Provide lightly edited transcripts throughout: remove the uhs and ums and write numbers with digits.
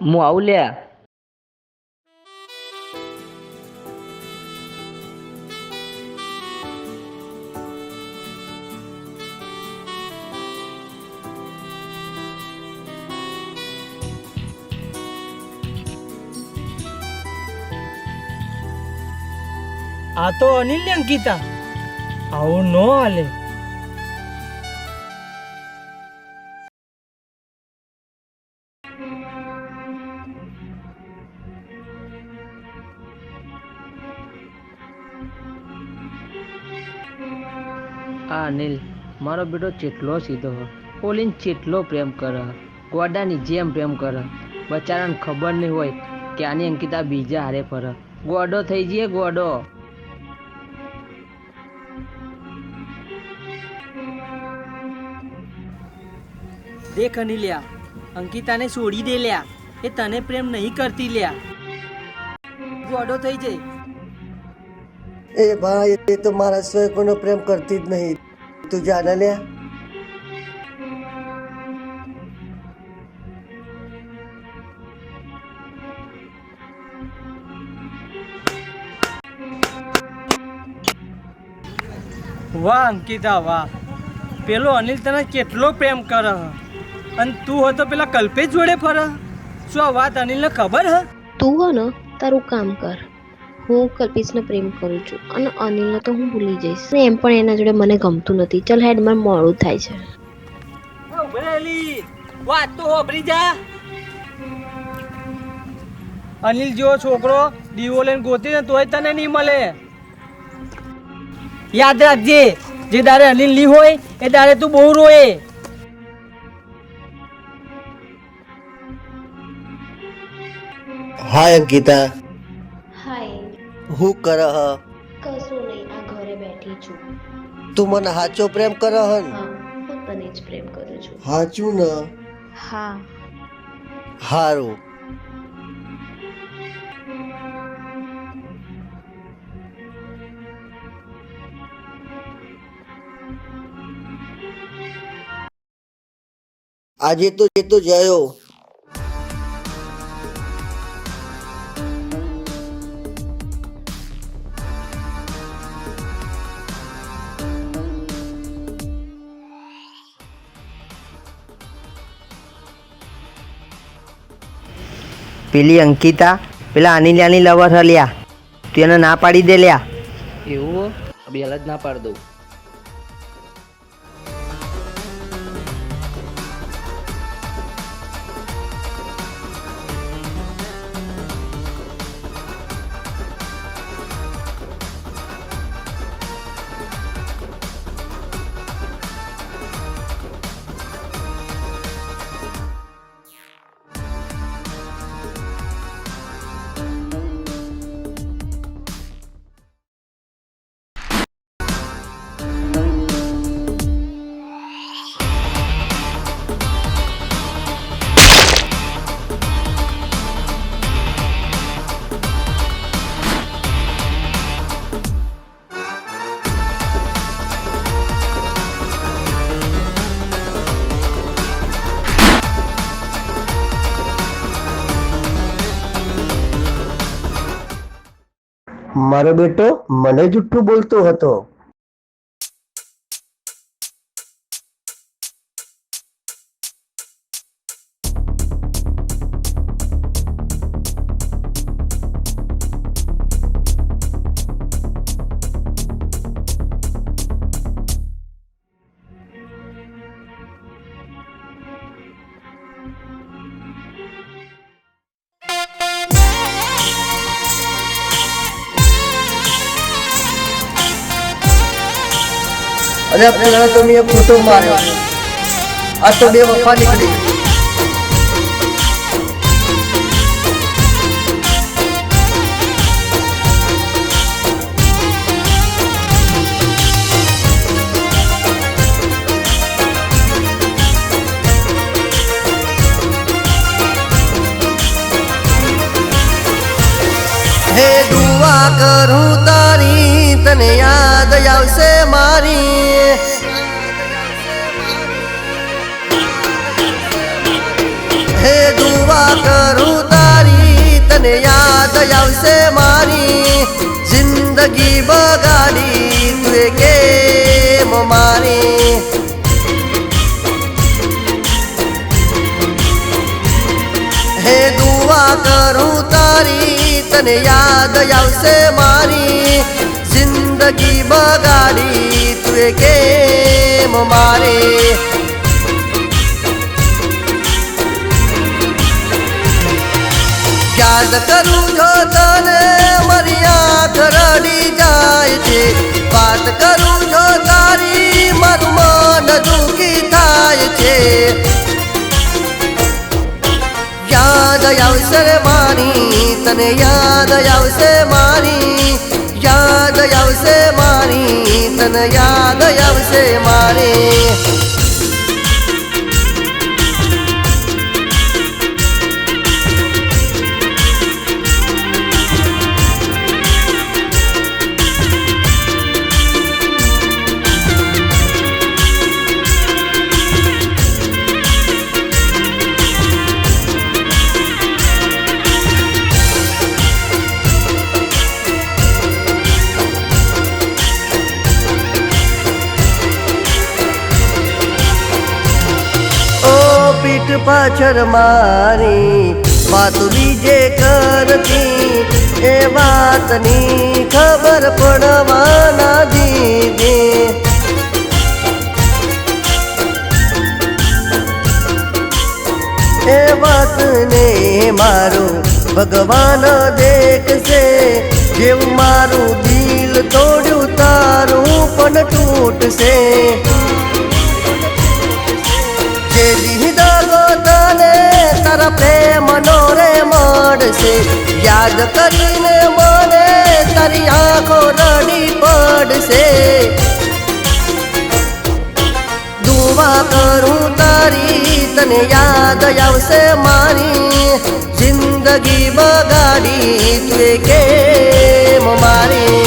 હું આવું લ્યા. આ તો અનિલ ને અંકિતા આવું ન હાલે. આ અનિલ મારો બેટો ચેટલો સીધો હ, ઓલીને ચેટલો પ્રેમ કરે, ગોડાની જેમ પ્રેમ કરે. બચારાને ખબર નહીં હોય કે આની અંકિતા બીજા હારે ફરે. ગોડો થઈ જઈએ ગોડો. દેખ અનિલ્યા, અંકિતાને છોડી દે લ્યા, એ તને પ્રેમ નહીં કરતી લ્યા. ગોડો થઈ જાય. એ ભાઈ એ તો મારા સિવાય કોઈનો પ્રેમ કરતી જ નહીં. તું જાને લ્યા. વાહ અંકિતા વાહ, પેલો અનિલ તને કેટલો પ્રેમ કરે અને તું હો તો પેલા કલ્પેશ જોડે ફરે. શું આ વાત અનિલને ખબર હ? તું હો ને તારું કામ કર. હું કલ્પેશને પ્રેમ કરું છું અને અનિલને તો હું ભૂલી જઈશ. ને એમ પણ એના જોડે મને ગમતું નથી. ચલ હેડ, મને મોડું થાય છે. વાત તો હોભરી જા. અનિલ જેવો છોકરો દીવો લઈને ગોતી ને તોય તને નહીં મળે. યાદ રાખજે, જે દારે અનિલ ની હોય એ દારે તું બહુ રોએ. હાય અંકિતા, હાય. હું કરે હ? કશું નહીં, આ ઘરે બેઠી છું. તું મને સાચો પ્રેમ કરે હ ને? હા, હું તને જ પ્રેમ કરું છું. સાચું ને? હા. હારું. આજે તો એ તો જયો. પેલી અંકિતા પેલા અનિલિયાની લવર હલ્યા, તું એને ના પાડી દે લ્યા. એવું બે હાલ જ ના પાડ દઉં. મારો બેટો મને જુઠ્ઠું બોલતો હતો. અને પેલા તો મેં ફોટો માર્યો, આ તો બે વફા નીકળી. હે દુઆ કરું તારી, તને યાદ આવશે મારી. હે દુઆ દુઆ કરું તારી તને યાદ આવશે મારી જિંદગી બગાડી તુએ કેમ મારી હે દુઆ કરું તારી તને યાદ આવશે મારી જિંદગી બગાડી તુએ કેમ મારી યાદ કરું જો તને મારી આંખ રડી જાય છે વાત કરું જો તારી મારું મન દુખી થાય છે યાદ આવશે રે મારી તને યાદ આવશે મારી યાદ આવશે મારી તને યાદ આવશે મારી પીઠ પાછળ મારી વાતુલી જે કરતી એ વાતની ખબર પડવા ના દીધી એ વાતને મારું ભગવાન દેખશે જેવું મારું દિલ તોડ્યું તારું પણ તૂટશે જે દીધો તને તારા પ્રેમનો રે મળશે યાદ કરીને મને તારી આંખો રડી પડશે દુઆ કરું તારી તને યાદ આવશે મારી જિંદગી બગાડી તુએ કેમ મારી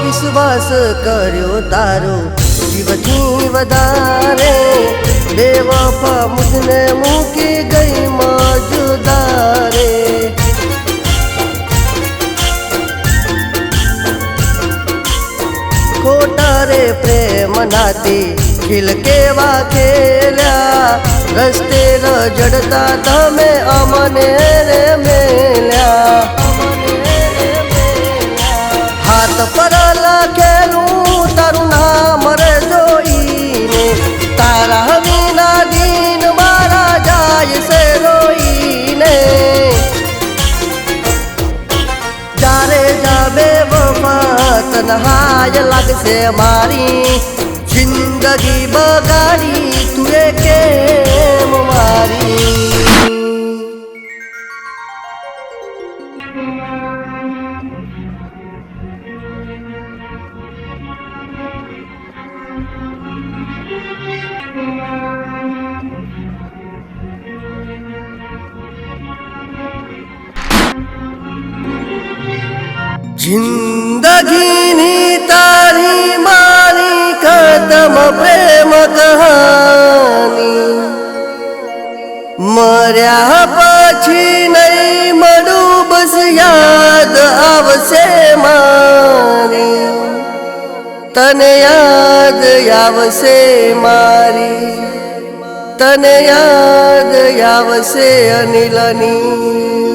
વિશ્વાસ કર્યો તારો જીવથી વધારે બેવફા મુજને મૂકી ગઈ મજદારે ખોટા રે પ્રેમ નાતી ખીલ કેવા ખેલ્યા રસ્તે રજડતા તમે અમને રે મેલ્યા હાથ પર લખેલું તારું નામ રે જોઈને તારા વિના દિન મારા જાય છે રોઈને જ્યારે જાવે વફા તન્હાય લાગશે મારી જિંદગી બગાડી તુએ કેમ મારી જિંદગીની તારી મારી ખતમ પ્રેમ કહાની મર્યા પછી નહીં મળું બસ યાદ આવશે મારી તને યાદ આવશે મારી તને યાદ આવશે અનિલની